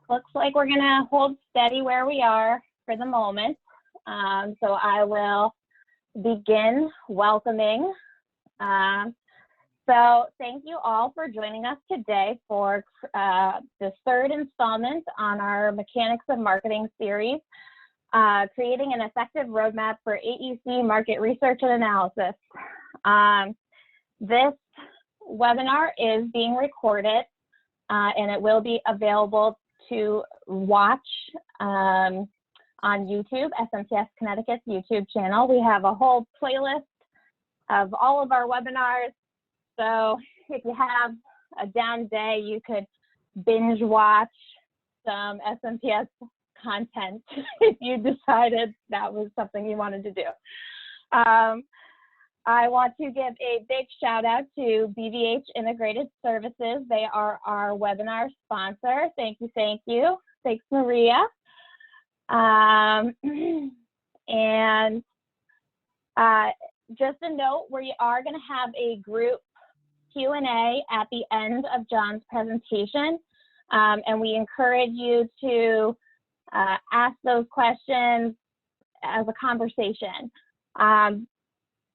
looks like we're going to hold steady where we are for the moment. So I will begin welcoming. So thank you all for joining us today for the third installment on our Mechanics of Marketing series, creating an effective roadmap for AEC market research and analysis. This webinar is being recorded and it will be available to watch on YouTube, SMTS Connecticut's YouTube channel. We have a whole playlist of all of our webinars. So if you have a down day, you could binge watch some SMTS content if you decided that was something you wanted to do. I want to give a big shout out to BVH Integrated Services. They are our webinar sponsor. Thank you, thank you. Thanks, Maria. Just a note, we are going to have a group Q&A at the end of John's presentation, and we encourage you to ask those questions as a conversation.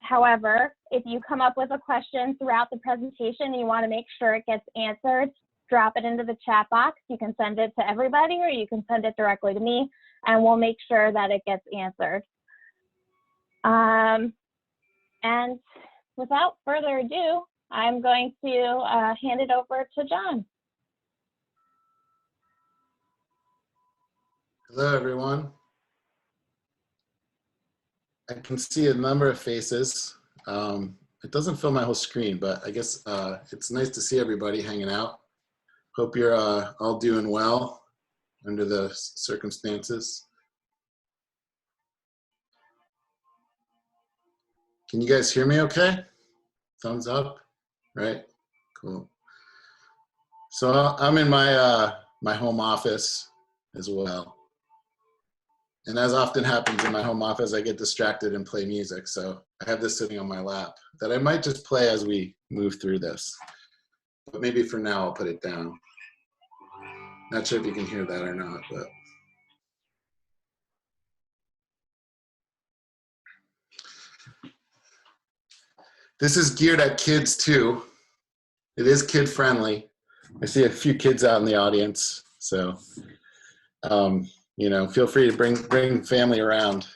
However, if you come up with a question throughout the presentation and you want to make sure it gets answered, drop it into the chat box. You can send it to everybody or you can send it directly to me, and we'll make sure that it gets answered. And without further ado, I'm going to hand it over to John. Hello, everyone. I can see a number of faces. It doesn't fill my whole screen, but I guess it's nice to see everybody hanging out. Hope you're all doing well under the circumstances. Can you guys hear me okay? Thumbs up, right? Cool. So I'm in my, my home office as well. And as often happens in my home office, I get distracted and play music. So I have this sitting on my lap that I might just play as we move through this. But maybe for now, I'll put it down. Not sure if you can hear that or not, but. This is geared at kids too. It is kid friendly. I see a few kids out in the audience. So, you know, feel free to bring family around.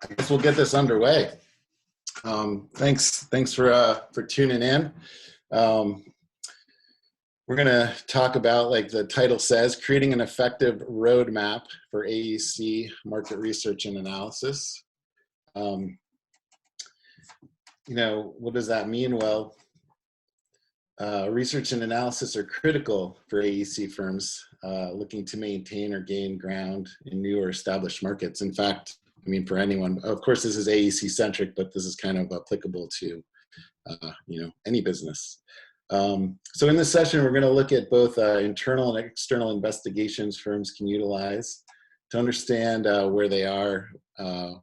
I guess we'll get this underway. Thanks for tuning in. We're gonna talk about, like the title says, creating an effective roadmap for AEC market research and analysis. You know, what does that mean? Well, research and analysis are critical for AEC firms looking to maintain or gain ground in new or established markets. In fact, I mean, for anyone, of course, this is AEC centric, but this is kind of applicable to, you know, any business. So in this session, we're going to look at both internal and external investigations firms can utilize to understand where they are,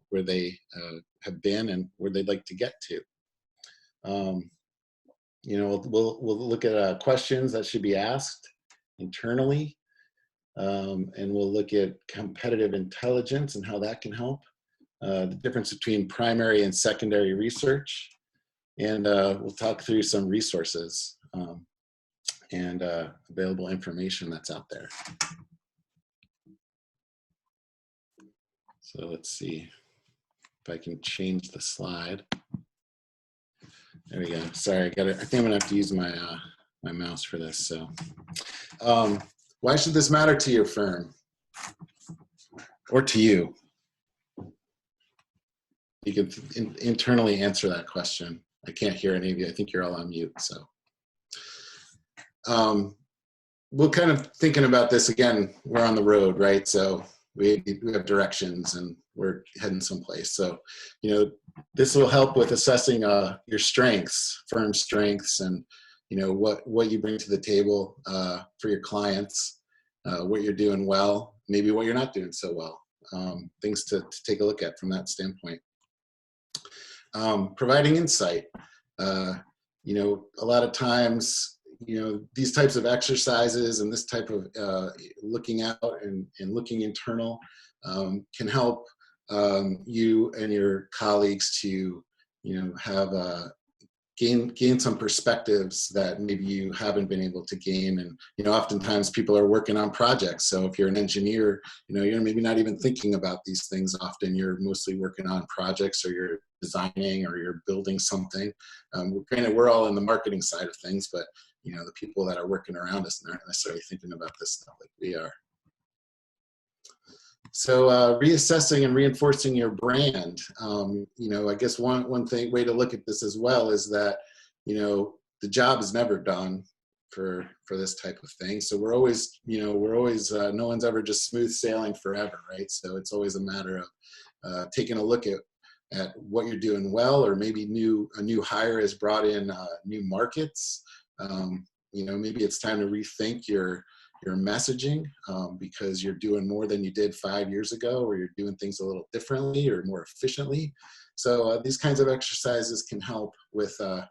where they have been, and where they'd like to get to. You know, we'll look at questions that should be asked internally, and we'll look at competitive intelligence and how that can help, the difference between primary and secondary research, and we'll talk through some resources and available information that's out there. So let's see if I can change the slide. There we go. Sorry, I think I'm gonna have to use my my mouse for this. So, why should this matter to your firm or to you? You can internally answer that question. I can't hear any of you. I think you're all on mute. So, we're kind of thinking about this again. We're on the road, right? So we have directions and we're heading someplace. So, you know, this will help with assessing your strengths, firm strengths, and, you know, what you bring to the table for your clients, what you're doing well, maybe what you're not doing so well, things to take a look at from that standpoint. Providing insight. You know, a lot of times, these types of exercises and this type of looking out and looking internal can help you and your colleagues to, have gain some perspectives that maybe you haven't been able to gain. And, oftentimes people are working on projects. So if you're an engineer, you're maybe not even thinking about these things often. You're mostly working on projects, or you're designing, or you're building something. Granted, we're all in the marketing side of things, but, the people that are working around us aren't necessarily thinking about this stuff like we are. So reassessing and reinforcing your brand. I guess one way to look at this as well is that, the job is never done for this type of thing. So we're always, no one's ever just smooth sailing forever, right? So it's always a matter of taking a look at what you're doing well, or maybe a new hire has brought in new markets. Maybe it's time to rethink your messaging because you're doing more than you did 5 years ago, or you're doing things a little differently or more efficiently. So these kinds of exercises can help with that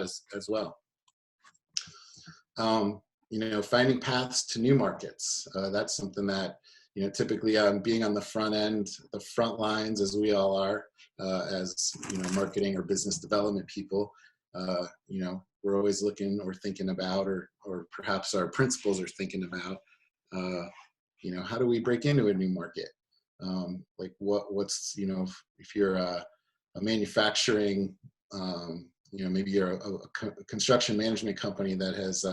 as well. Finding paths to new markets. That's something that, typically being on the front end, the front lines, as we all are, as marketing or business development people, we're always looking or thinking about, or perhaps our principals are thinking about, how do we break into a new market? Like what's, if you're a manufacturing, maybe you're a construction management company that has,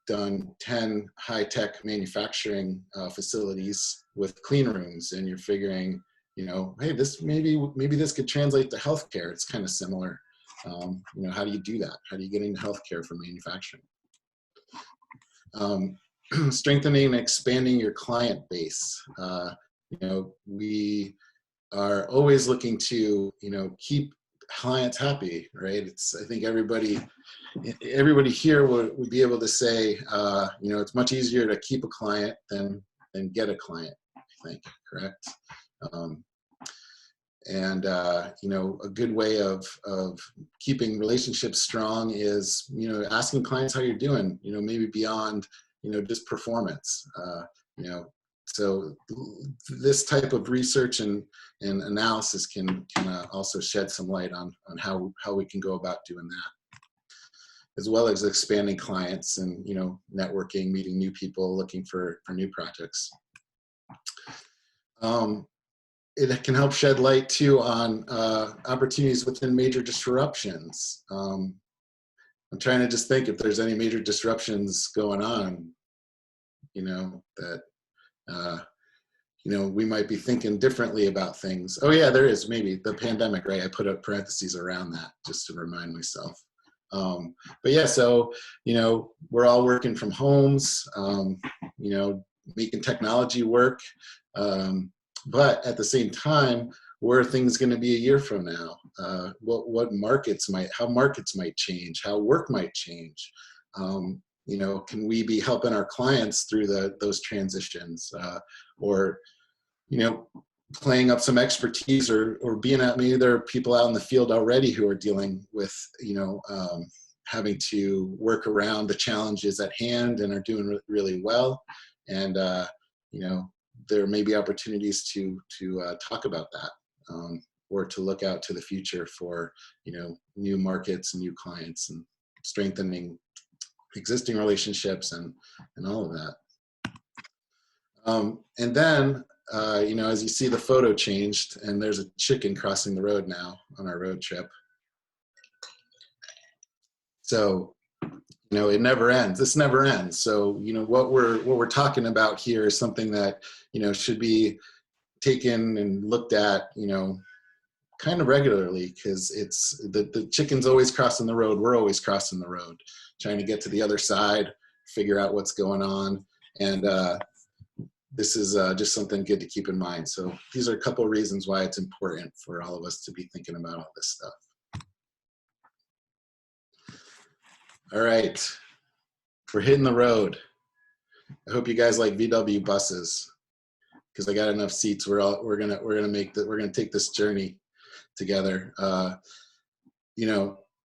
done 10 high-tech manufacturing facilities with clean rooms, and you're figuring, hey, this maybe this could translate to healthcare. It's kind of similar. How do you do that? How do you get into healthcare for manufacturing? Strengthening and expanding your client base. We are always looking to, keep clients happy, right? I think everybody here would be able to say, it's much easier to keep a client than get a client, I think, correct? A good way of keeping relationships strong is, asking clients how you're doing, maybe beyond, just performance. So this type of research and analysis can also shed some light on how we can go about doing that, as well as expanding clients and, networking, meeting new people, looking for new projects. It can help shed light too on opportunities within major disruptions. I'm trying to just think if there's any major disruptions going on, that, we might be thinking differently about things. Oh yeah, there is, maybe the pandemic, right? I put up parentheses around that just to remind myself. But yeah, so, we're all working from homes, making technology work. But at the same time, where are things going to be a year from now? How markets might change, how work might change. Can we be helping our clients through those transitions, or, playing up some expertise, or being out, maybe there are people out in the field already who are dealing with, having to work around the challenges at hand and are doing really well. And, there may be opportunities to talk about that, or to look out to the future for, new markets and new clients, and strengthening existing relationships and all of that. And then, as you see, the photo changed, and there's a chicken crossing the road now on our road trip. So, it never ends. This never ends. So, what we're talking about here is something that, should be taken and looked at, kind of regularly, because it's the chicken's always crossing the road. We're always crossing the road, trying to get to the other side, figure out what's going on. And this is just something good to keep in mind. So these are a couple of reasons why it's important for all of us to be thinking about all this stuff. All right, we're hitting the road. I hope you guys like VW buses, because I got enough seats. We're gonna take this journey together.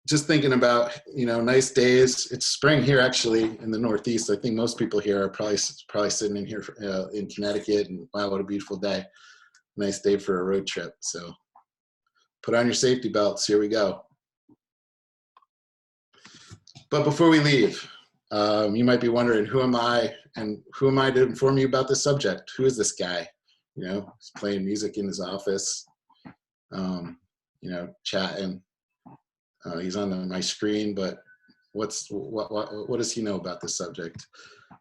just thinking about, nice days. It's spring here actually in the Northeast. I think most people here are probably sitting in here in Connecticut, and wow, what a beautiful day. Nice day for a road trip. So put on your safety belts. Here we go. But before we leave, you might be wondering, who am I, and who am I to inform you about this subject? Who is this guy? He's playing music in his office, chatting. He's on my screen, but what does he know about this subject?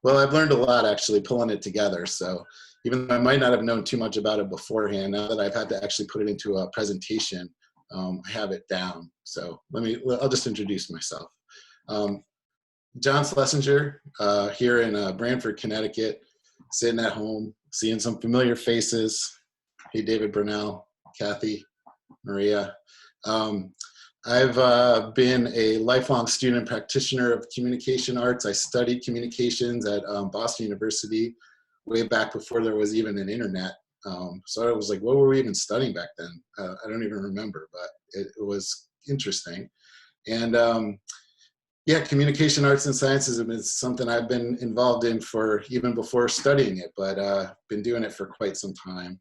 Well, I've learned a lot actually pulling it together. So even though I might not have known too much about it beforehand, now that I've had to actually put it into a presentation, I have it down. So I'll just introduce myself. John Schlesinger, here in Branford, Connecticut, sitting at home, seeing some familiar faces. Hey, David Brunel, Kathy, Maria. I've been a lifelong student and practitioner of communication arts. I studied communications at Boston University way back before there was even an internet. So I was like, what were we even studying back then? I don't even remember, but it was interesting. And yeah, communication arts and sciences have been something I've been involved in for even before studying it, but been doing it for quite some time.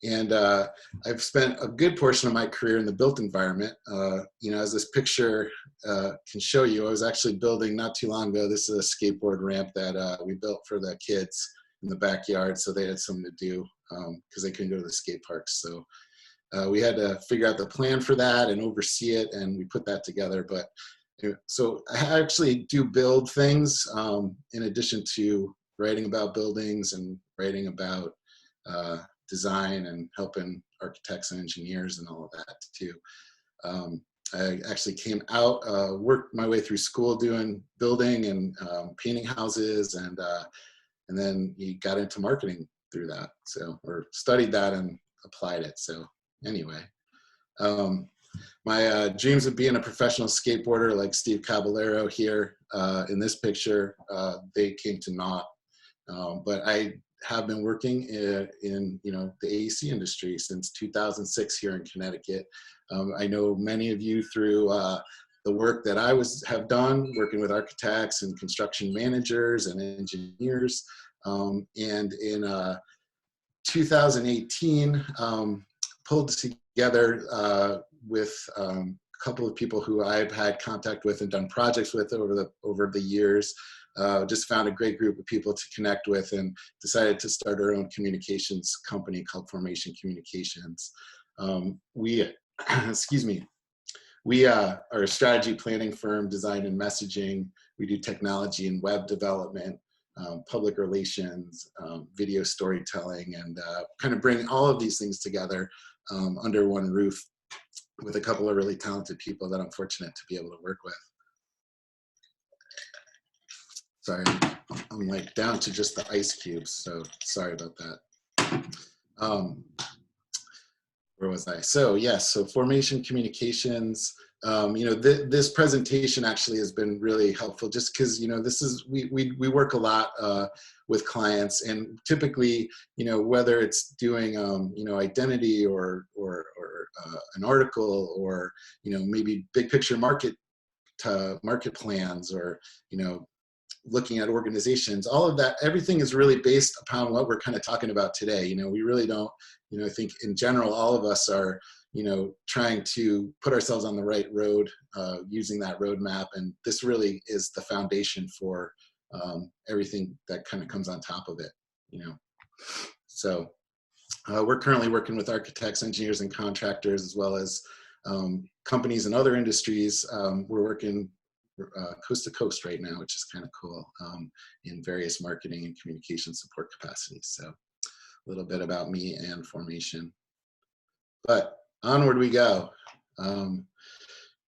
And I've spent a good portion of my career in the built environment. As this picture can show you, I was actually building not too long ago. This is a skateboard ramp that we built for the kids in the backyard, so they had something to do because they couldn't go to the skate parks. So we had to figure out the plan for that and oversee it, and we put that together. But so I actually do build things in addition to writing about buildings and writing about design and helping architects and engineers and all of that too. I actually came out, worked my way through school doing building and painting houses, and then you got into marketing through that. So, or studied that and applied it. So anyway, my dreams of being a professional skateboarder like Steve Caballero here in this picture, they came to naught. But I have been working in the AEC industry since 2006 here in Connecticut. I know many of you through the work that I have done working with architects and construction managers and engineers. And in 2018, pulled together with a couple of people who I've had contact with and done projects with over the years. Just found a great group of people to connect with and decided to start our own communications company called Formation Communications. Excuse me, we are a strategy planning firm, design and messaging. We do technology and web development, public relations, video storytelling, and kind of bring all of these things together under one roof with a couple of really talented people that I'm fortunate to be able to work with. Sorry, I'm like down to just the ice cubes, so sorry about that. Where was I? So yes, so Formation Communications. This presentation actually has been really helpful, just because this is we work a lot with clients, and typically whether it's doing identity or an article, or maybe big picture market plans, or looking at organizations, all of that, everything is really based upon what we're kind of talking about today. We really don't, I think in general, all of us are, trying to put ourselves on the right road, using that roadmap. And this really is the foundation for everything that kind of comes on top of it, So we're currently working with architects, engineers, and contractors, as well as companies in other industries. We're working coast to coast right now, which is kind of cool, in various marketing and communication support capacities. So a little bit about me and Formation. But onward we go.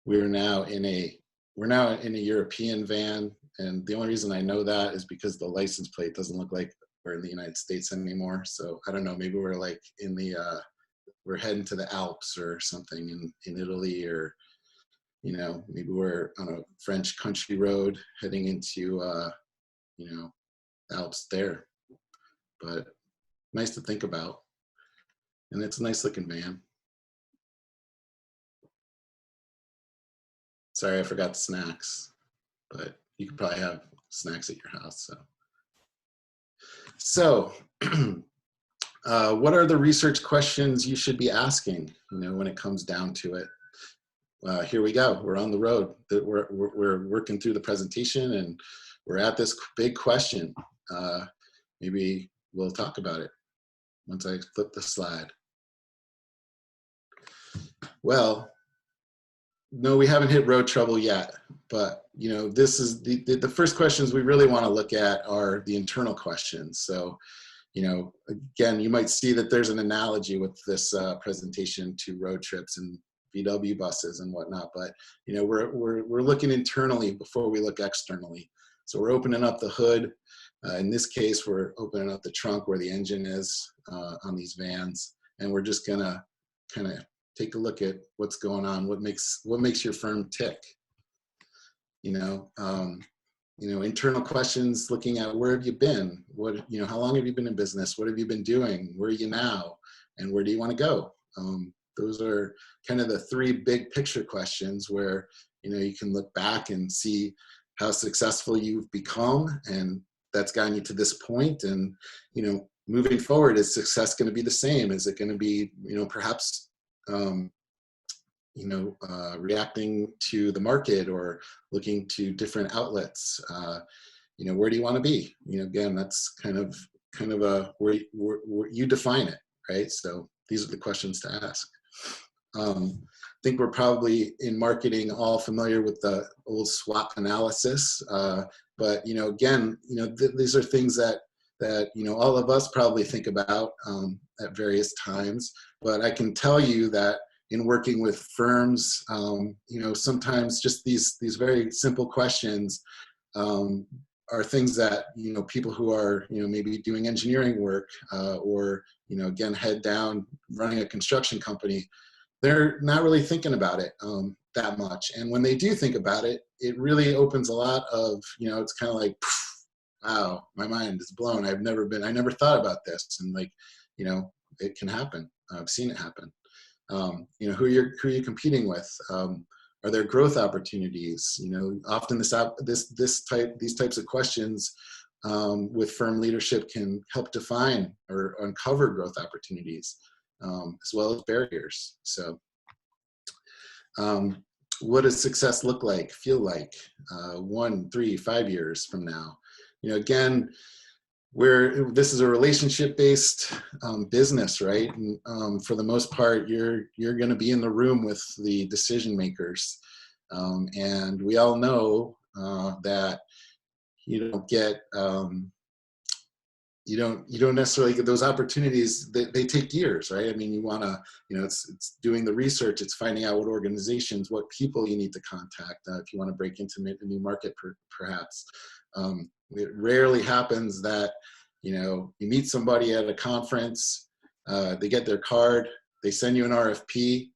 We're now in a European van, and the only reason I know that is because the license plate doesn't look like we're in the United States anymore. So I don't know, maybe we're like in the we're heading to the Alps or something in Italy, or maybe we're on a French country road heading into, the Alps there. But nice to think about. And it's a nice looking van. Sorry, I forgot the snacks, but you could probably have snacks at your house. So what are the research questions you should be asking, when it comes down to it? Here we go. We're on the road. We're working through the presentation, and we're at this big question. Maybe we'll talk about it once I flip the slide. Well, no, we haven't hit road trouble yet, but this is the first questions we really want to look at are the internal questions. So, again, you might see that there's an analogy with this presentation to road trips and VW buses and whatnot, but we're looking internally before we look externally. So we're opening up the hood. In this case, we're opening up the trunk where the engine is on these vans, and we're just gonna kind of take a look at what's going on, what makes your firm tick. Internal questions, looking at where have you been, how long have you been in business, what have you been doing, where are you now, and where do you want to go? Those are kind of the three big picture questions where you can look back and see how successful you've become, and that's gotten you to this point. And moving forward, is success going to be the same? Is it going to be perhaps reacting to the market or looking to different outlets? Where do you want to be? Again, that's kind of where you define it, right? So these are the questions to ask. I think we're probably in marketing all familiar with the old SWOT analysis, but again, these are things that all of us probably think about at various times. But I can tell you that in working with firms, sometimes just these very simple questions are things that people who are maybe doing engineering work or again, head down running a construction company, they're not really thinking about it that much. And when they do think about it, it really opens a lot of it's kind of like, wow, my mind is blown. I never thought about this, and it can happen. I've seen it happen. Who are you competing with? Are there growth opportunities? Often these types of questions with firm leadership can help define or uncover growth opportunities, as well as barriers. So, what does success look like, feel like 1, 3, 5 years from now? Again, this is a relationship-based business, right? And for the most part, you're going to be in the room with the decision makers, and we all know that you don't necessarily get those opportunities. They take years, right? I mean, you want to, it's doing the research, it's finding out what organizations, what people you need to contact if you want to break into a new market, perhaps. It rarely happens that, you meet somebody at a conference, they get their card, they send you an RFP,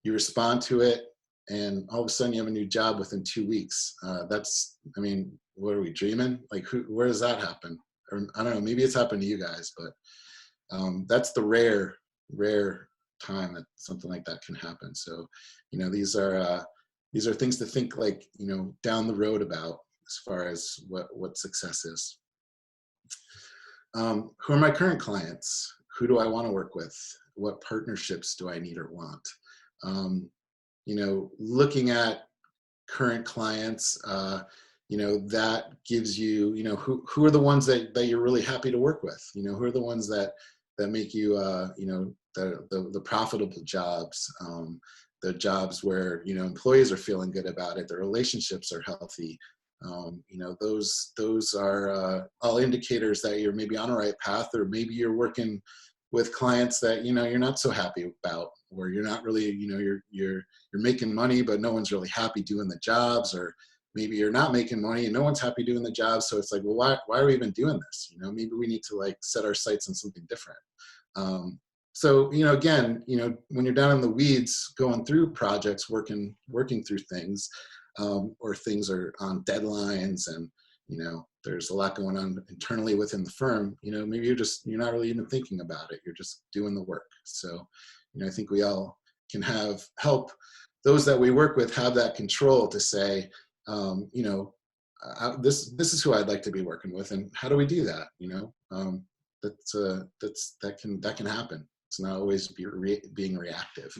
you respond to it, and all of a sudden you have a new job within 2 weeks. What are we dreaming? Like, where does that happen? Or I don't know, maybe it's happened to you guys, but that's the rare time that something like that can happen. So, these are things to think like, down the road about as far as what success is. Who are my current clients? Who do I want to work with? What partnerships do I need or want? Looking at current clients, that gives you, who are the ones that you're really happy to work with? Who are the ones that make you, the profitable jobs, the jobs where, employees are feeling good about it, the relationships are healthy. Those are all indicators that you're maybe on the right path, or maybe you're working with clients that you're not so happy about, or you're not really, you're making money but no one's really happy doing the jobs, or maybe you're not making money and no one's happy doing the job. So it's like, well, why are we even doing this? Maybe we need to set our sights on something different. So again, when you're down in the weeds going through projects, working through things, or things are on deadlines, and there's a lot going on internally within the firm, maybe you're not really even thinking about it, you're just doing the work. So I think we all can help those that we work with have that control to say, you know, this is who I'd like to be working with, and how do we do that? You know, that can happen. It's not always being reactive.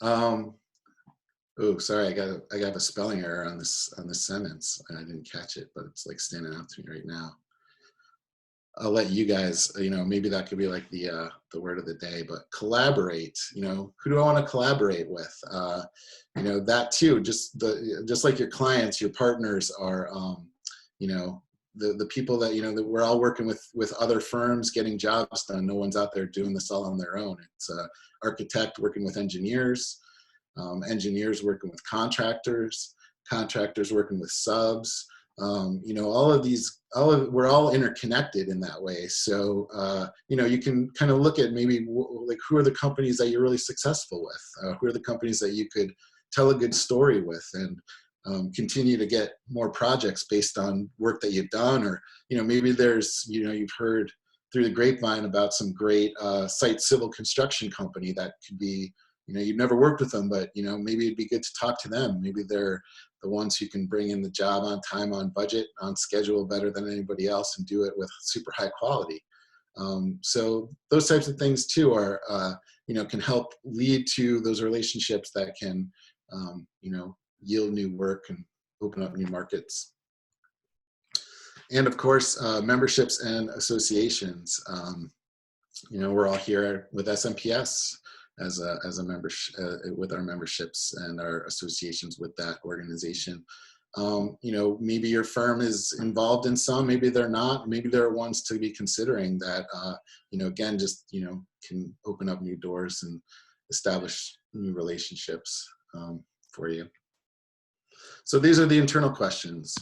Oh, sorry, I got a spelling error on this sentence, and I didn't catch it, but it's like standing out to me right now. I'll let you guys, you know, maybe that could be like the word of the day, but collaborate. You know, who do I want to collaborate with? You know, that too. Just like your clients, your partners are, you know, the people that, you know, that we're all working with other firms getting jobs done. No one's out there doing this all on their own. It's architect working with engineers, engineers working with contractors, contractors working with subs. You know, we're all interconnected in that way. So, you know, you can kind of look at maybe like who are the companies that you're really successful with? Who are the companies that you could tell a good story with and continue to get more projects based on work that you've done? Or, you know, maybe there's, you know, you've heard through the grapevine about some great site civil construction company that could be, you know, you've never worked with them, but, you know, maybe it'd be good to talk to them. Maybe they're the ones who can bring in the job on time, on budget, on schedule better than anybody else, and do it with super high quality. So those types of things too are, you know, can help lead to those relationships that can, you know, yield new work and open up new markets. And of course, memberships and associations. You know, we're all here with SMPS as a membership, with our memberships and our associations with that organization. You know, maybe your firm is involved in some, maybe they're not, maybe there are ones to be considering that, you know, again, just, you know, can open up new doors and establish new relationships for you. So these are the internal questions.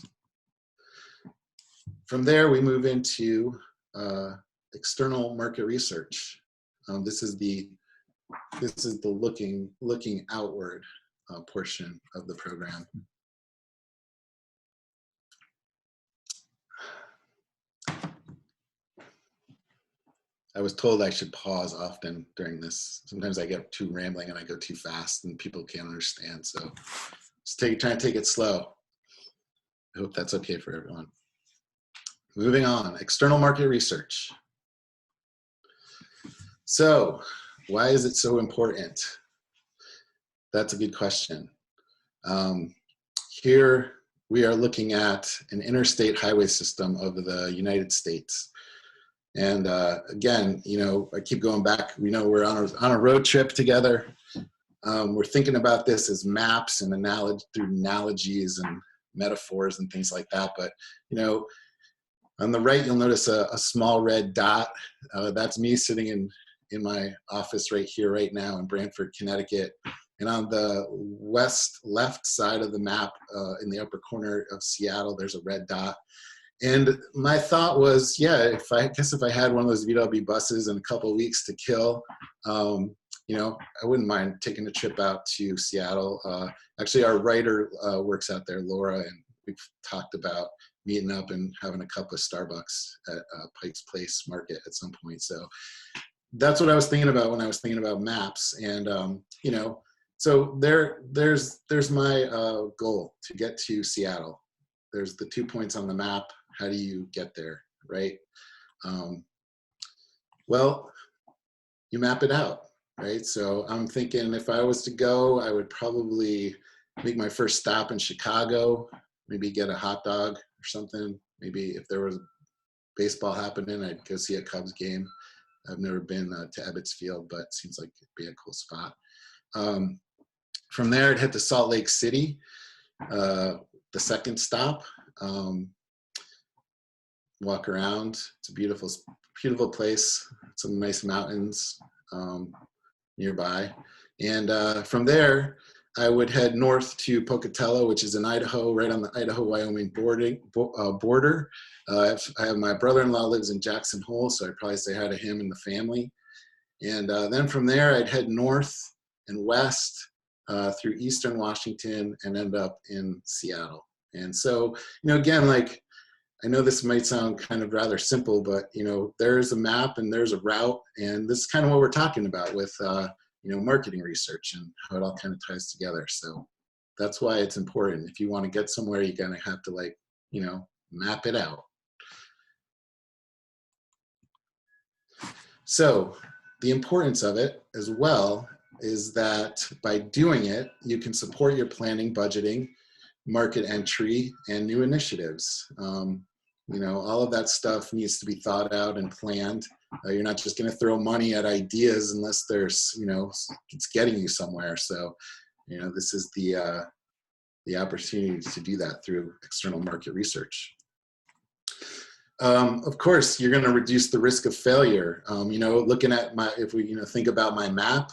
From there, we move into external market research. This is the looking outward portion of the program. I was told I should pause often during this. Sometimes I get too rambling and I go too fast and people can't understand. So just try and take it slow. I hope that's okay for everyone. Moving on, external market research. So why is it so important? That's a good question. Here we are looking at an interstate highway system of the United States. And again, you know, I keep going back. We know we're on a road trip together. We're thinking about this as maps and through analogies and metaphors and things like that. But, you know, on the right, you'll notice a small red dot. That's me sitting in my office right here, right now in Brantford, Connecticut. And on the left side of the map, in the upper corner of Seattle, there's a red dot. And my thought was, yeah, I guess if I had one of those VW buses and a couple of weeks to kill, you know, I wouldn't mind taking a trip out to Seattle. Actually, our writer works out there, Laura, and we've talked about meeting up and having a cup of Starbucks at Pike's Place Market at some point. So that's what I was thinking about when I was thinking about maps. And, you know, so there's my goal to get to Seattle. There's the 2 points on the map. How do you get there, right? Well, you map it out, right? So I'm thinking if I was to go, I would probably make my first stop in Chicago, maybe get a hot dog or something. Maybe if there was baseball happening, I'd go see a Cubs game. I've never been to Ebbets Field, but it seems like it'd be a cool spot. From there, I'd head to Salt Lake City, the second stop. Walk around. It's a beautiful, beautiful place. Some nice mountains nearby. And from there, I would head north to Pocatello, which is in Idaho, right on the Idaho-Wyoming border. I have my brother-in-law lives in Jackson Hole, so I'd probably say hi to him and the family. And then from there, I'd head north and west through eastern Washington and end up in Seattle. And so, you know, again, like, I know this might sound kind of rather simple, but, you know, there's a map and there's a route, and this is kind of what we're talking about with, marketing research and how it all kind of ties together. So that's why it's important. If you want to get somewhere, you're going to have to map it out. So the importance of it as well is that by doing it, you can support your planning, budgeting, market entry, and new initiatives. All of that stuff needs to be thought out and planned. You're not just going to throw money at ideas unless there's, it's getting you somewhere. So, this is the opportunity to do that through external market research. Of course, you're going to reduce the risk of failure. Looking at if we, think about my map,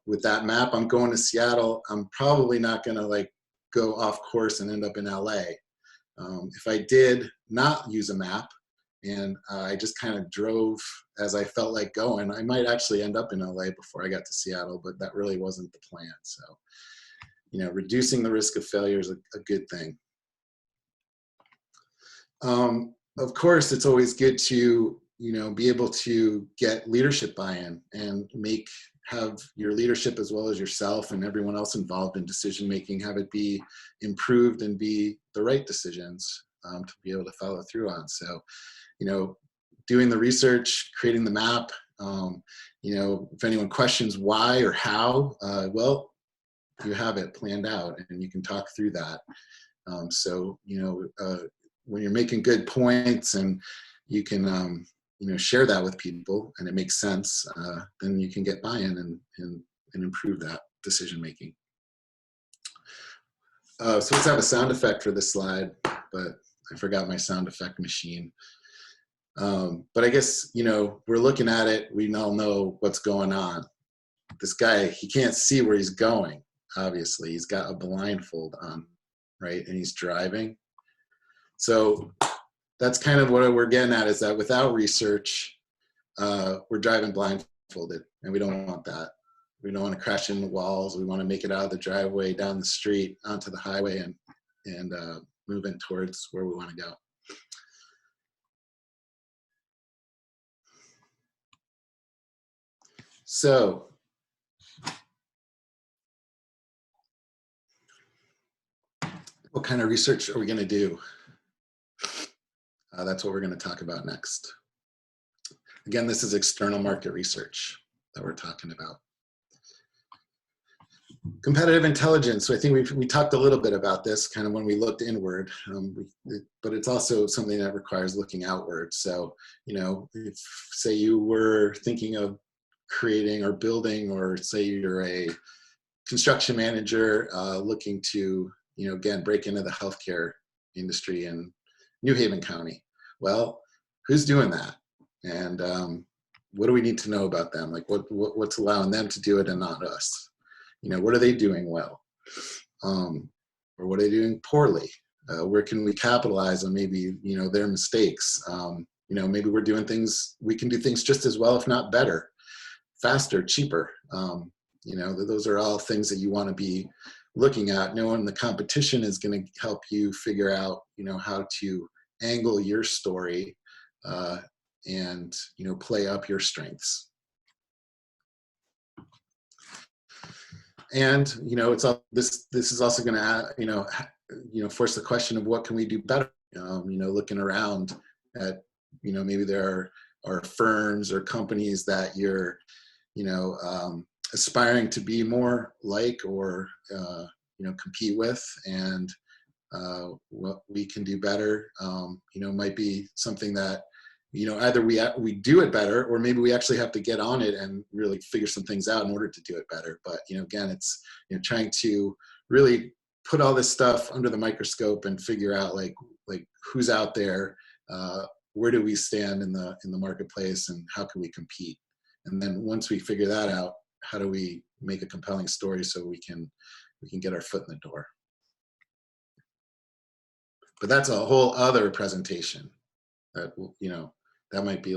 with that map, I'm going to Seattle. I'm probably not going to go off course and end up in LA. If I did not use a map and I just kind of drove as I felt like going, I might actually end up in LA before I got to Seattle, but that really wasn't the plan. So, reducing the risk of failure is a good thing. Of course, it's always good to, be able to get leadership buy-in and have your leadership as well as yourself and everyone else involved in decision making, have it be improved and be the right decisions to be able to follow through on. So, doing the research, creating the map, if anyone questions why or how, well, you have it planned out and you can talk through that. When you're making good points and you can, share that with people and it makes sense, then you can get buy-in and improve that decision making. So let's have a sound effect for this slide, but I forgot my sound effect machine. But I guess, we're looking at it, we all know what's going on. This guy, he can't see where he's going, obviously. He's got a blindfold on, right? And he's driving. So that's kind of what we're getting at, is that without research, we're driving blindfolded, and we don't want that. We don't want to crash into walls. We want to make it out of the driveway, down the street, onto the highway, and move in towards where we want to go. So, what kind of research are we going to do? That's what we're going to talk about next. Again, this is external market research that we're talking about. Competitive intelligence. So I think we talked a little bit about this kind of when we looked inward, but it's also something that requires looking outward. So, if say you were thinking of creating or building, or say you're a construction manager looking to, again, break into the healthcare industry in New Haven County. Well, who's doing that? And what do we need to know about them? What's allowing them to do it and not us? What are they doing well? Or what are they doing poorly? Where can we capitalize on maybe, their mistakes? Maybe we can do things just as well, if not better, faster, cheaper. Those are all things that you want to be looking at. Knowing the competition is going to help you figure out, how to angle your story and, play up your strengths. And, it's all, this is also going to, force the question of what can we do better? Looking around at, maybe there are firms or companies that you're, aspiring to be more like, or, compete with, and what we can do better, might be something that, either we do it better, or maybe we actually have to get on it and really figure some things out in order to do it better. But, again, it's, trying to really put all this stuff under the microscope and figure out like who's out there, where do we stand in the marketplace, and how can we compete? And then once we figure that out, how do we make a compelling story so we can get our foot in the door? But that's a whole other presentation that, that might be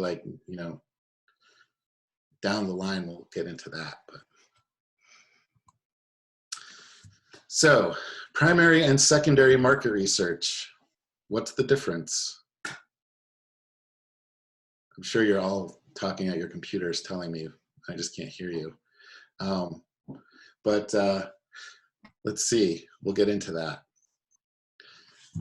down the line, we'll get into that. But so, primary and secondary market research, what's the difference? I'm sure you're all talking at your computers telling me, I just can't hear you. Um, but let's see, we'll get into that.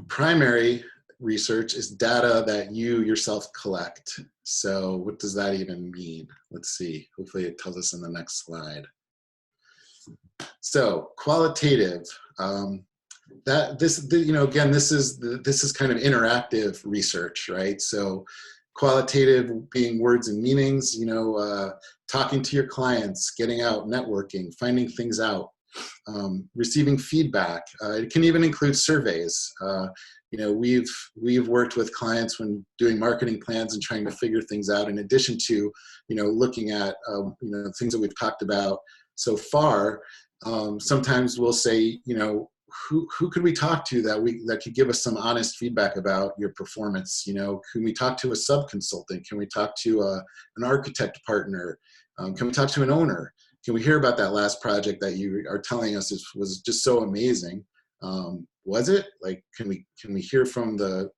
Primary research is data that you yourself collect. So what does that even mean? Let's see, hopefully it tells us in the next slide. So qualitative, again, this is kind of interactive research, right? So qualitative being words and meanings, talking to your clients, getting out, networking, finding things out, receiving feedback. It can even include surveys. We've worked with clients when doing marketing plans and trying to figure things out, in addition to, looking at, things that we've talked about so far. Sometimes we'll say, who could we talk to that could give us some honest feedback about your performance? Can we talk to a sub-consultant? Can we talk to an architect partner? Can we talk to an owner? Can we hear about that last project that you are telling us was just so amazing? Was it? Like, can we hear from the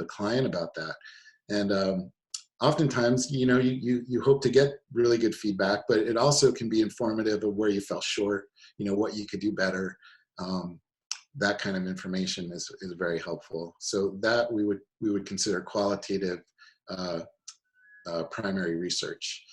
client about that? And oftentimes, you hope to get really good feedback, but it also can be informative of where you fell short, what you could do better. That kind of information is very helpful. So that we would consider qualitative primary research.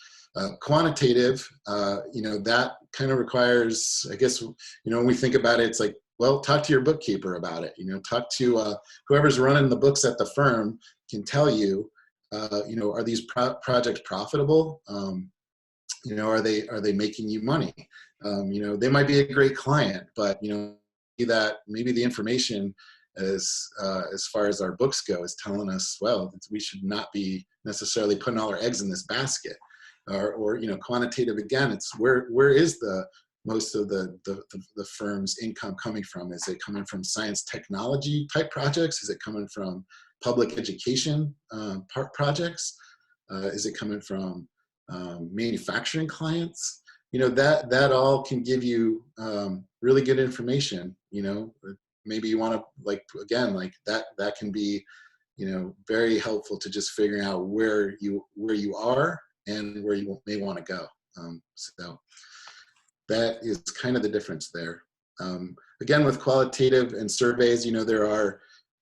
Quantitative, that kind of requires, I guess, when we think about it, it's like, well, talk to your bookkeeper about it. Talk to whoever's running the books at the firm can tell you, are these projects profitable? Are they making you money? They might be a great client, but that maybe the information as far as our books go is telling us, well, we should not be necessarily putting all our eggs in this basket. Or quantitative, again, it's where is the most of the firm's income coming from? Is it coming from science technology type projects? Is it coming from public education projects? Is it coming from manufacturing clients? That all can give you really good information. Maybe you want to that can be very helpful to just figuring out where you are and where you may want to go. So that is kind of the difference there. Again, with qualitative and surveys,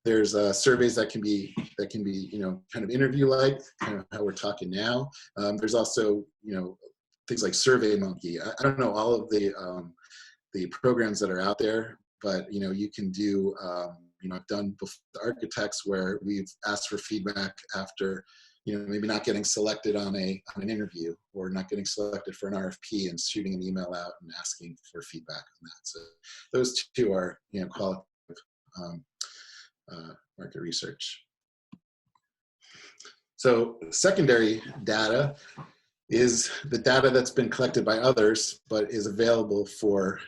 there's surveys that can be kind of interview-like, kind of how we're talking now. There's also things like SurveyMonkey. I don't know all of the programs that are out there, but you can do I've done architects where we've asked for feedback after maybe not getting selected on an interview, or not getting selected for an RFP, and shooting an email out and asking for feedback on that. So those two are qualitative market research. So secondary data is the data that's been collected by others, but is available for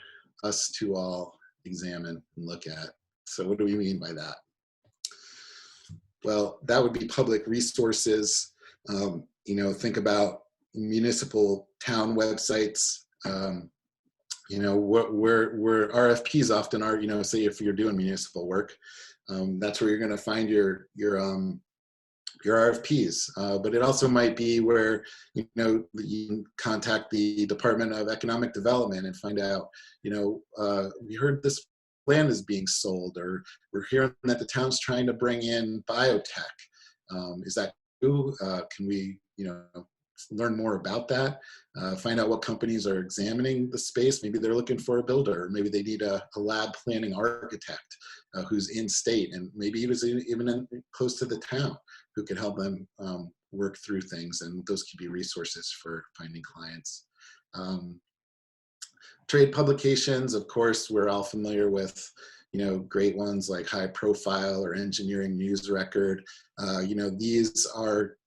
us to all examine and look at. So what do we mean by that? Well, that would be public resources. Think about municipal town websites. Where RFPs often are. Say if you're doing municipal work, that's where you're going to find your RFPs. But it also might be where you can contact the Department of Economic Development and find out. We heard this land is being sold, or we're hearing that the town's trying to bring in biotech. Is that true? Can we, learn more about that? Find out what companies are examining the space. Maybe they're looking for a builder. Maybe they need a lab planning architect who's in state, and maybe even close to the town, who can help them work through things. And those could be resources for finding clients. Trade publications, of course, we're all familiar with, great ones like High Profile or Engineering News Record. These are,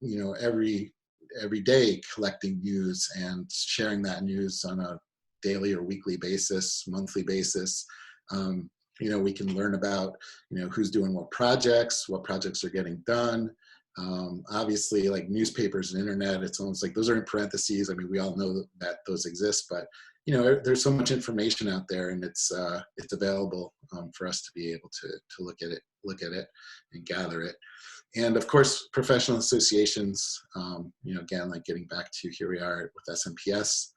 every day collecting news and sharing that news on a daily or weekly basis, monthly basis. We can learn about, who's doing what projects are getting done. Obviously, like newspapers and internet, it's almost like those are in parentheses. I mean, we all know that those exist, but there's so much information out there, and it's available for us to be able to look at it and gather it. And of course, professional associations. Again, like getting back to here we are with SMPS.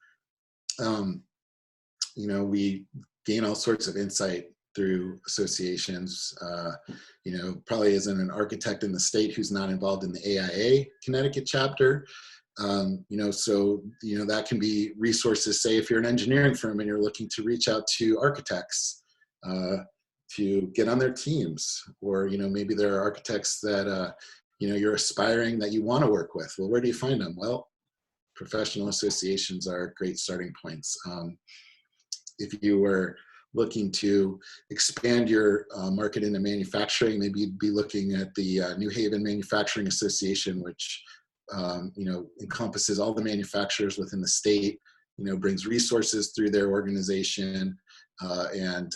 you know, we gain all sorts of insight through associations. You know, probably isn't an architect in the state who's not involved in the AIA Connecticut chapter. You know, so, you know, that can be resources, say if you're an engineering firm and you're looking to reach out to architects to get on their teams, or, you know, maybe there are architects that, you know, you're aspiring that you want to work with. Well, where do you find them? Well, professional associations are great starting points. If you were looking to expand your market into manufacturing, maybe you'd be looking at the New Haven Manufacturing Association, which you know, encompasses all the manufacturers within the state, you know, brings resources through their organization, and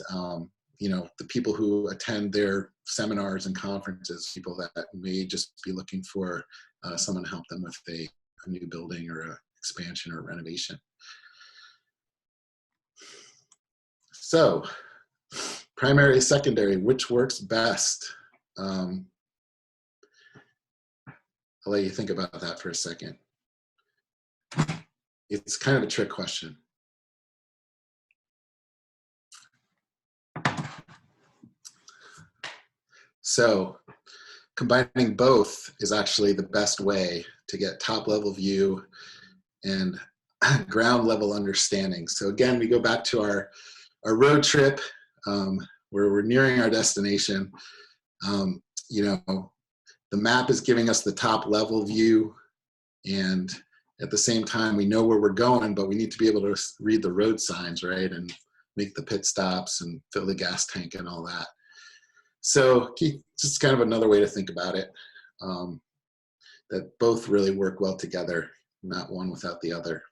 you know, the people who attend their seminars and conferences, people that may just be looking for someone to help them with a new building or a expansion or renovation. So, primary, secondary, which works best? I'll let you think about that for a second. It's kind of a trick question. So, combining both is actually the best way to get top level view and ground level understanding. So again, we go back to our road trip where we're nearing our destination. You know, the map is giving us the top level view, and at the same time we know where we're going, but we need to be able to read the road signs, right, and make the pit stops and fill the gas tank and all that. So just kind of another way to think about it, that both really work well together, not one without the other.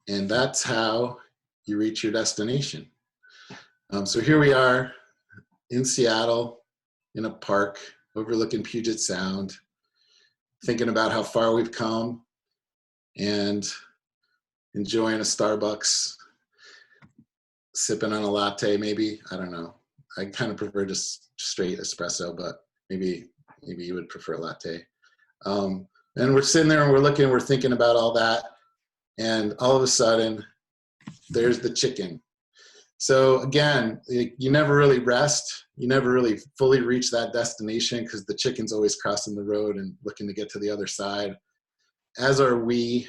And that's how you reach your destination. So here we are in Seattle, in a park overlooking Puget Sound, thinking about how far we've come and enjoying a Starbucks, sipping on a latte maybe. I don't know. I kind of prefer just straight espresso, but maybe you would prefer a latte. And we're sitting there and we're thinking about all that. And all of a sudden, there's the chicken. So again, you never really rest. You never really fully reach that destination because the chicken's always crossing the road and looking to get to the other side, as are we.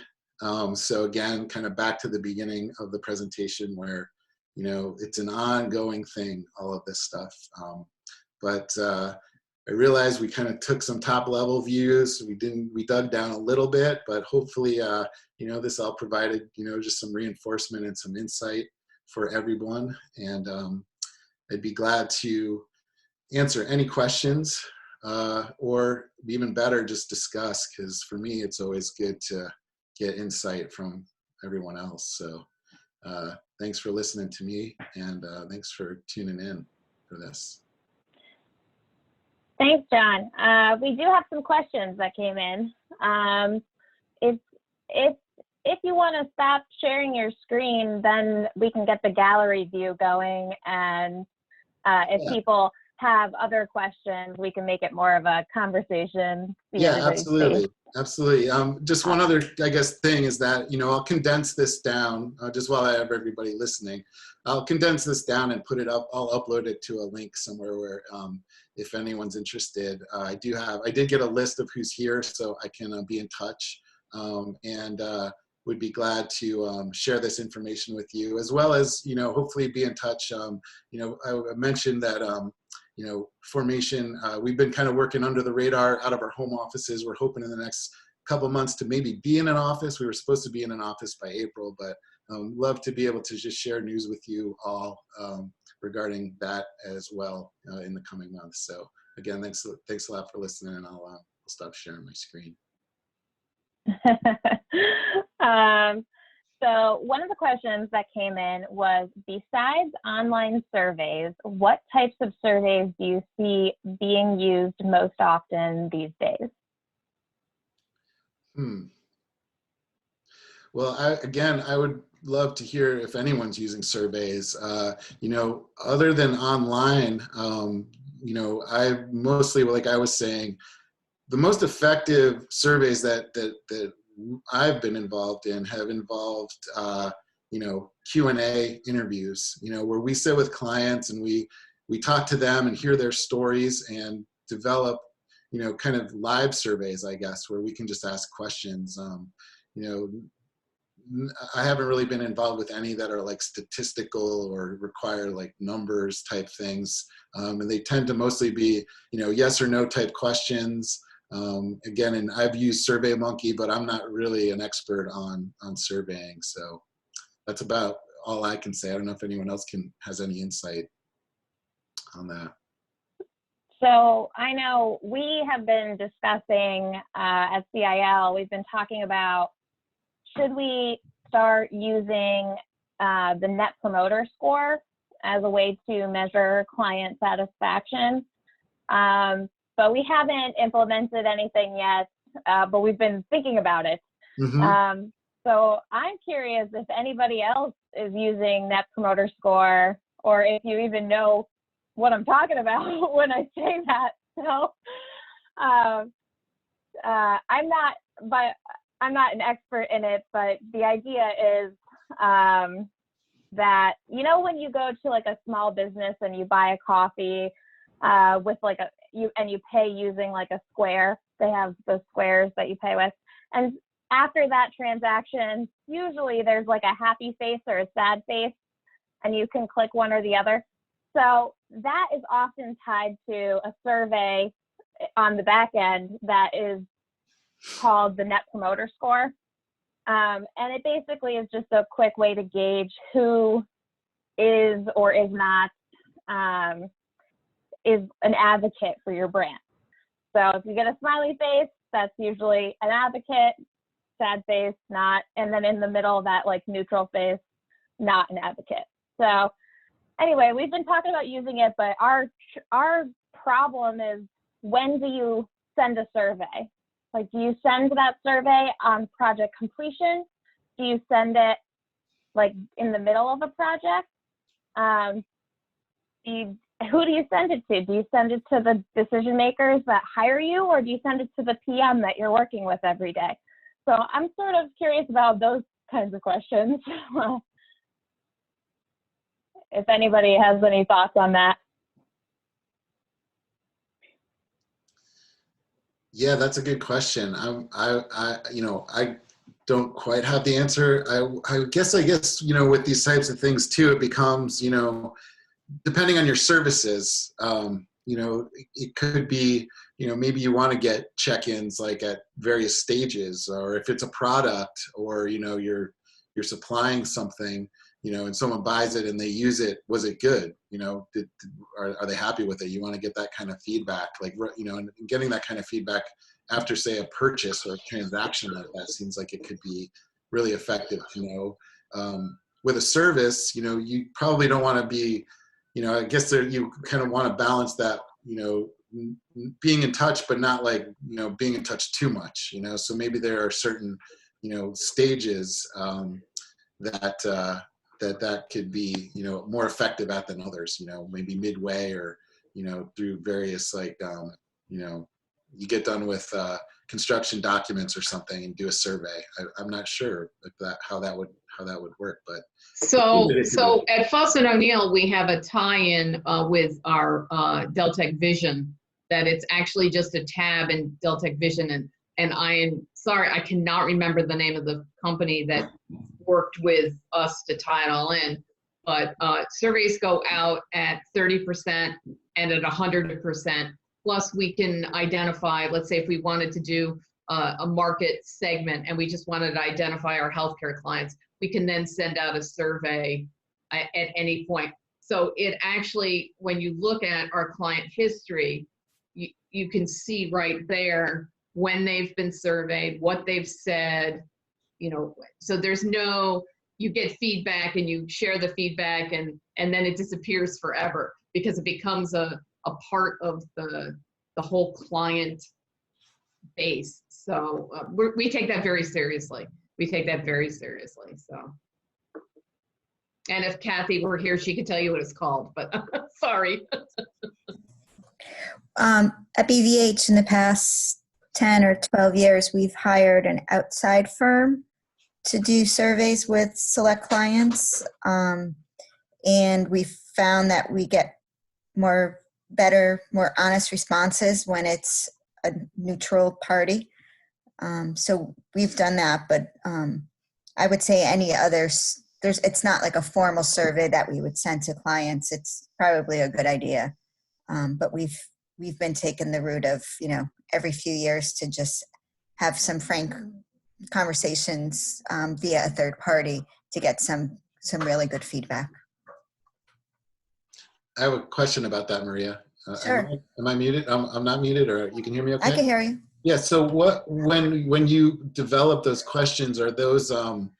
So again, kind of back to the beginning of the presentation where, you know, it's an ongoing thing, all of this stuff. But I realized we kind of took some top level views. We dug down a little bit, but hopefully, you know, this all provided, you know, just some reinforcement and some insight for everyone. And I'd be glad to answer any questions or even better, just discuss, because for me, it's always good to get insight from everyone else. So thanks for listening to me, and thanks for tuning in for this. Thanks, John. We do have some questions that came in. If you want to stop sharing your screen, then we can get the gallery view going. And if people have other questions, we can make it more of a conversation. Yeah, absolutely. Absolutely. Just one other, I guess, thing is that, you know, I'll condense this down just while I have everybody listening. I'll condense this down and put it up. I'll upload it to a link somewhere where if anyone's interested, I did get a list of who's here, so I can be in touch and would be glad to share this information with you, as well as, you know, hopefully be in touch. You know, I mentioned that, you know, formation, we've been kind of working under the radar out of our home offices. We're hoping in the next couple months to maybe be in an office. We were supposed to be in an office by April, but love to be able to just share news with you all regarding that as well in the coming months. So again, thanks a lot for listening, and I'll stop sharing my screen. So one of the questions that came in was, besides online surveys, what types of surveys do you see being used most often these days? Well, I would love to hear if anyone's using surveys. You know, other than online, you know, I mostly, like I was saying, the most effective surveys that I've been involved in have involved, you know, Q&A interviews, you know, where we sit with clients and we talk to them and hear their stories and develop, you know, kind of live surveys, I guess, where we can just ask questions. You know, I haven't really been involved with any that are like statistical or require like numbers type things. And they tend to mostly be, you know, yes or no type questions. Again, and I've used SurveyMonkey, but I'm not really an expert on surveying. So that's about all I can say. I don't know if anyone else has any insight on that. So I know we have been discussing at CIL, we've been talking about, should we start using the Net Promoter Score as a way to measure client satisfaction? But we haven't implemented anything yet, but we've been thinking about it. Mm-hmm. So I'm curious if anybody else is using Net Promoter Score, or if you even know what I'm talking about when I say that. So I'm not an expert in it, but the idea is that, you know, when you go to like a small business and you buy a coffee with like you pay using like a square, they have those squares that you pay with. And after that transaction, usually there's like a happy face or a sad face, and you can click one or the other. So that is often tied to a survey on the back end that is called the Net Promoter Score. And it basically is just a quick way to gauge who is or is not is an advocate for your brand. So if you get a smiley face, that's usually an advocate. Sad face, not. And then in the middle, that like neutral face, not an advocate. So anyway, we've been talking about using it, but our problem is, when do you send a survey? Like, do you send that survey on project completion? Do you send it like in the middle of a project? Who do you send it to? Do you send it to the decision makers that hire you, or do you send it to the PM that you're working with every day? So I'm sort of curious about those kinds of questions. If anybody has any thoughts on that. Yeah, that's a good question. I don't quite have the answer. I guess, you know, with these types of things too, it becomes, you know, depending on your services, you know, it could be, you know, maybe you want to get check-ins like at various stages, or if it's a product, or, you know, you're supplying something, you know, and someone buys it and they use it, was it good? You know, are they happy with it? You want to get that kind of feedback, like, you know, and getting that kind of feedback after, say, a purchase or a transaction like that seems like it could be really effective to know. With a service, you know, you probably don't want to be, you know, I guess you kind of want to balance that, you know, being in touch, but not like, you know, being in touch too much, you know, so maybe there are certain, you know, stages that could be, you know, more effective at than others, you know, maybe midway, or, you know, through various like, you know, you get done with construction documents or something and do a survey. I'm not sure if how that would work, but. So at Fawcett O'Neill, we have a tie-in with our Deltec Vision, that it's actually just a tab in Deltec Vision. And I am sorry, I cannot remember the name of the company that worked with us to tie it all in, but surveys go out at 30% and at 100%. Plus we can identify, let's say if we wanted to do a market segment and we just wanted to identify our healthcare clients, we can then send out a survey at any point. So it actually, when you look at our client history, you can see right there when they've been surveyed, what they've said, you know, so there's no, you get feedback and you share the feedback and then it disappears forever, because it becomes a part of the whole client base. So we take that very seriously. We take that very seriously, so. And if Kathy were here, she could tell you what it's called, but sorry. At BVH in the past 10 or 12 years, we've hired an outside firm to do surveys with select clients. And we found that we get better, more honest responses when it's a neutral party. So we've done that, but I would say any others, it's not like a formal survey that we would send to clients. It's probably a good idea. But we've been taking the route of, every few years to just have some frank conversations via a third party to get some really good feedback. I have a question about that, Maria. Sure. Am I muted? I'm not muted, or you can hear me okay? I can hear you. Yeah, so when you develop those questions, are those, the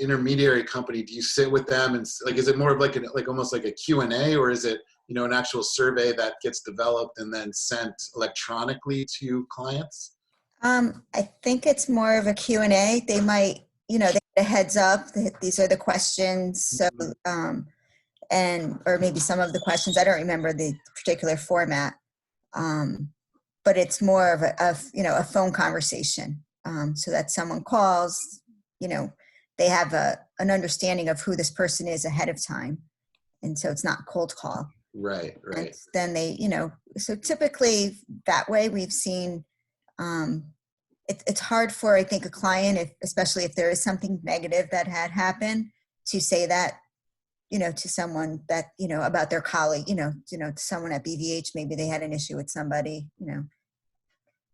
intermediary company, do you sit with them and is it more of almost like a Q&A, or is it, an actual survey that gets developed and then sent electronically to clients? I think it's more of a Q&A. They might, they get a heads up that these are the questions. So, or maybe some of the questions, I don't remember the particular format, but it's more of a phone conversation, so that someone calls, they have an understanding of who this person is ahead of time. And so it's not cold call. Right. And then they, so typically that way we've seen, it's hard for, I think, a client, especially if there is something negative that had happened, to say that, to someone that, about their colleague, to someone at BVH, maybe they had an issue with somebody,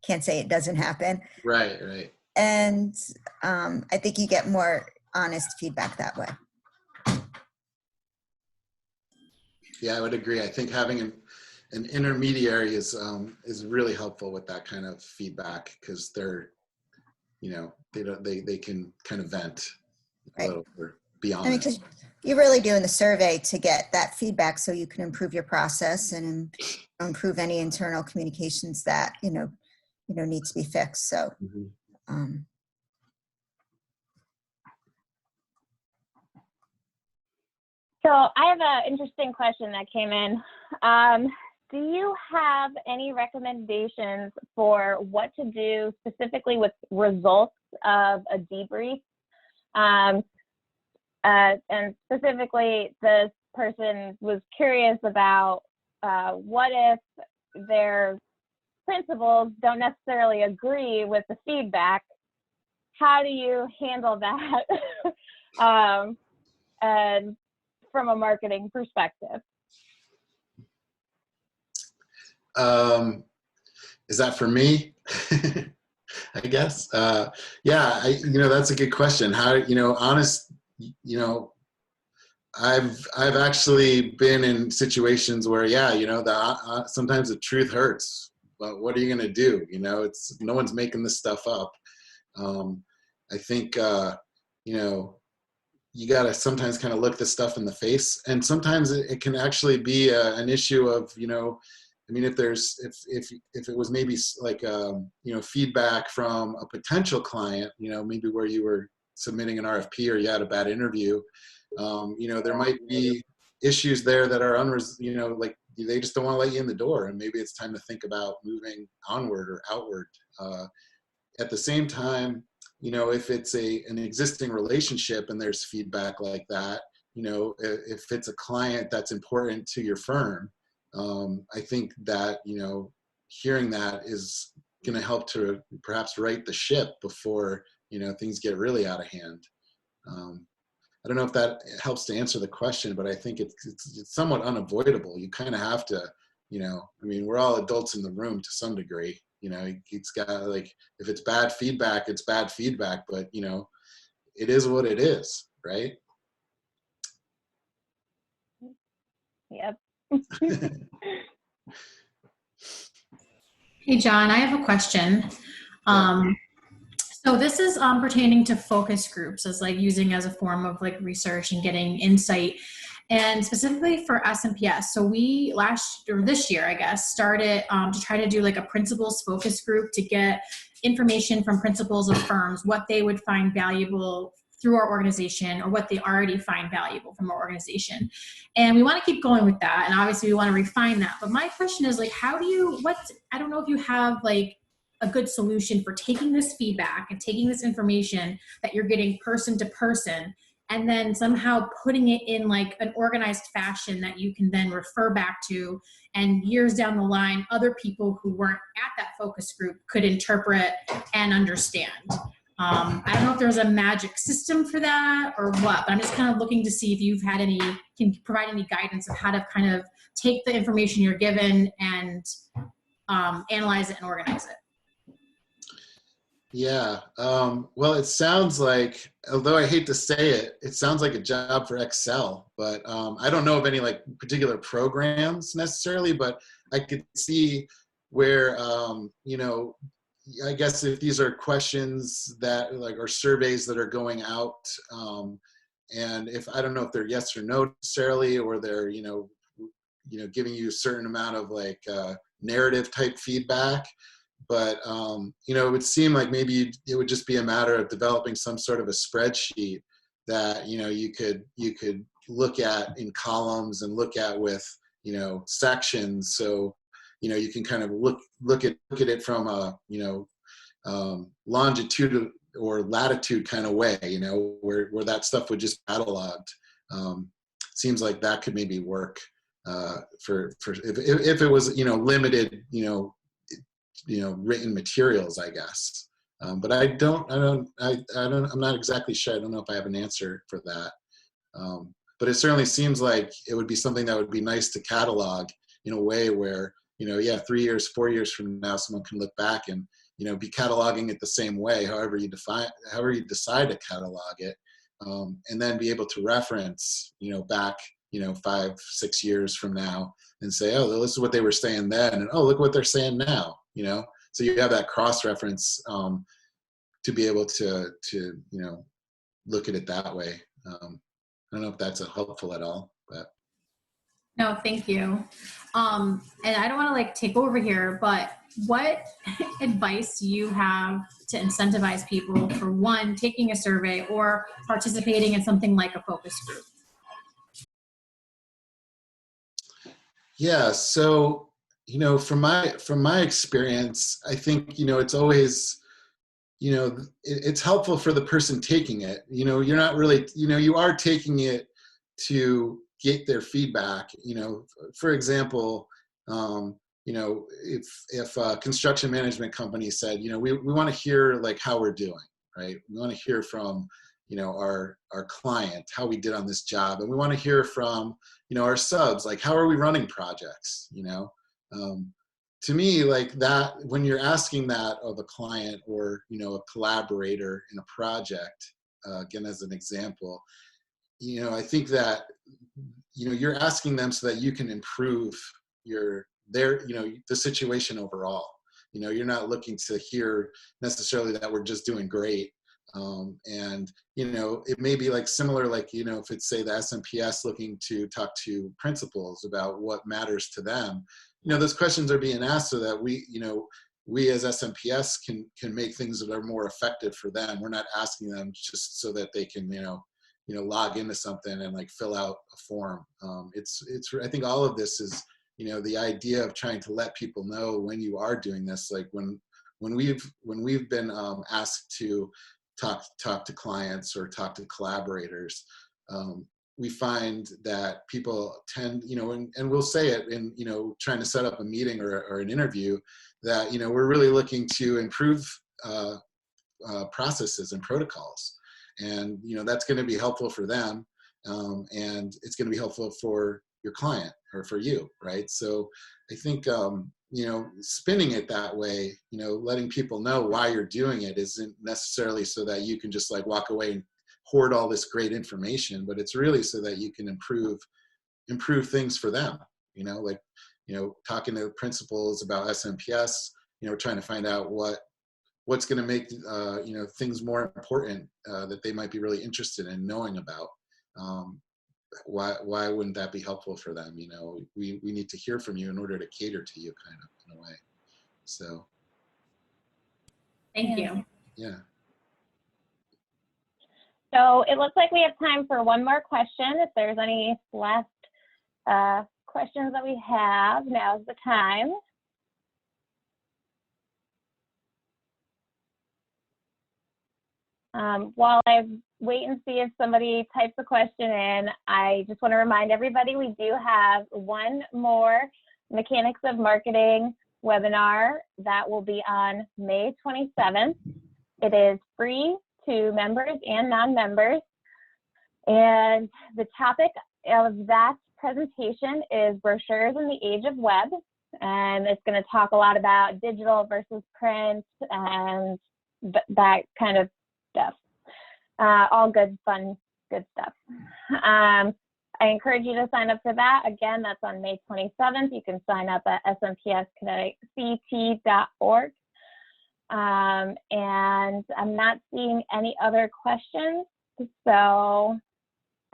can't say it doesn't happen. Right. And I think you get more honest feedback that way. Yeah, I would agree. I think having an intermediary is really helpful with that kind of feedback, because they're, they can kind of vent a little beyond. Because you're really doing the survey to get that feedback so you can improve your process and improve any internal communications that, need to be fixed. So, So I have an interesting question that came in. Do you have any recommendations for what to do specifically with results of a debrief? And specifically, this person was curious about what if their principals don't necessarily agree with the feedback? How do you handle that? And from a marketing perspective? Is that for me? I guess. Yeah, that's a good question. How, I've actually been in situations where, sometimes the truth hurts, but what are you going to do? It's, no one's making this stuff up. I think, you got to sometimes kind of look this stuff in the face, and sometimes it can actually be an issue of, if it was maybe like, feedback from a potential client, maybe where you were submitting an RFP or you had a bad interview, there might be issues there that are they just don't want to let you in the door, and maybe it's time to think about moving onward or outward. At the same time, if it's an existing relationship and there's feedback like that, if it's a client that's important to your firm, I think that, hearing that is going to help to perhaps right the ship before, things get really out of hand. I don't know if that helps to answer the question, but I think it's somewhat unavoidable. You kind of have to, we're all adults in the room to some degree. It's got, if it's bad feedback, it's bad feedback, but, it is what it is, right? Yep. Hey, John, I have a question. So this is pertaining to focus groups as using as a form of research and getting insight, and specifically for SMPS. So we this year, I guess, started to try to do a principals focus group to get information from principals of firms, what they would find valuable through our organization or what they already find valuable from our organization. And we want to keep going with that. And obviously we want to refine that. But my question is like, I don't know if you have like a good solution for taking this feedback and taking this information that you're getting person to person and then somehow putting it in like an organized fashion that you can then refer back to, and years down the line, other people who weren't at that focus group could interpret and understand. I don't know if there's a magic system for that or what, but I'm just kind of looking to see if you've had can provide any guidance of how to kind of take the information you're given and analyze it and organize it. Yeah, well, it sounds like, although I hate to say it, it sounds like a job for Excel, but I don't know of any like particular programs necessarily, but I could see where, you know, I guess if these are questions that like, or surveys that are going out, and if, I don't know if they're yes or no necessarily, or they're, you know, giving you a certain amount of like narrative type feedback. But, you know, it would seem like maybe it would just be a matter of developing some sort of a spreadsheet that, you know, you could look at in columns and look at with, you know, sections. So, you know, you can kind of look at it from a, you know, longitude or latitude kind of way, you know, where that stuff would just be cataloged. Seems like that could maybe work for if it was, you know, limited, written materials, I guess. But I'm not exactly sure. I don't know if I have an answer for that. But it certainly seems like it would be something that would be nice to catalog in a way where, you know, yeah, 3 years, 4 years from now, someone can look back and, you know, be cataloging it the same way, however you decide to catalog it, and then be able to reference, you know, back, you know, 5, 6 years from now and say, oh, this is what they were saying then, and oh, look what they're saying now, you know. So you have that cross-reference to be able to you know, look at it that way. I don't know if that's helpful at all, but. No, thank you. And I don't want to like take over here, but what advice do you have to incentivize people for one, taking a survey or participating in something like a focus group? Yeah, so, you know, from my experience, I think, you know, it's always, you know, it's helpful for the person taking it. You know, you're not really, you know, you are taking it to get their feedback. You know, for example, you know, if a construction management company said, you know, we want to hear like how we're doing, right? We want to hear from, you know, our client, how we did on this job. And we want to hear from, you know, our subs, like how are we running projects, you know? To me, like that, when you're asking that of a client or, you know, a collaborator in a project, again, as an example, you know, I think that, you know, you're asking them so that you can improve you know, the situation overall. You know, you're not looking to hear necessarily that we're just doing great. And, you know, it may be like similar, like, you know, if it's say the SMPS looking to talk to principals about what matters to them, you know, those questions are being asked so that we, you know, we as SMPS can make things that are more effective for them. We're not asking them just so that they can, you know, log into something and like fill out a form. I think all of this is, you know, the idea of trying to let people know when you are doing this, like when we've been asked to talk to clients or talk to collaborators, we find that people tend, you know, and we'll say it in, you know, trying to set up a meeting or an interview, that, you know, we're really looking to improve processes and protocols. And, you know, that's going to be helpful for them. And it's going to be helpful for your client or for you, right? So I think, you know, spinning it that way, you know, letting people know why you're doing it isn't necessarily so that you can just like walk away and hoard all this great information, but it's really so that you can improve things for them, you know, like, you know, talking to principals about SMPS, you know, trying to find out what's going to make, you know, things more important that they might be really interested in knowing about. Why wouldn't that be helpful for them? You know, we need to hear from you in order to cater to you, kind of, in a way. So. Thank you. Yeah. So it looks like we have time for one more question. If there's any last questions that we have, now's the time. While I wait and see if somebody types a question in, I just want to remind everybody we do have one more Mechanics of Marketing webinar that will be on May 27th. It is free to members and non-members. And the topic of that presentation is brochures in the age of web. And it's going to talk a lot about digital versus print and that kind of stuff. All good, fun, good stuff. I encourage you to sign up for that. Again, that's on May 27th. You can sign up at smpsct.org. And I'm not seeing any other questions, so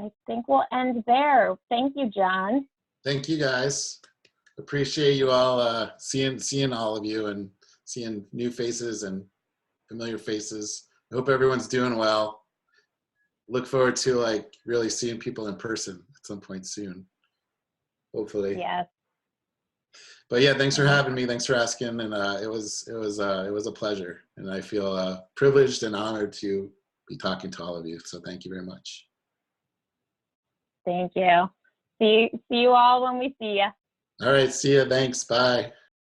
I think we'll end there. Thank you, John. Thank you, guys. Appreciate you all seeing all of you and seeing new faces and familiar faces. I hope everyone's doing well. Look forward to like really seeing people in person at some point soon, hopefully. Yes. But yeah, thanks for having me. Thanks for asking, and it was a pleasure, and I feel privileged and honored to be talking to all of you. So thank you very much. Thank you. See you all when we see you. All right, see ya. Thanks. Bye.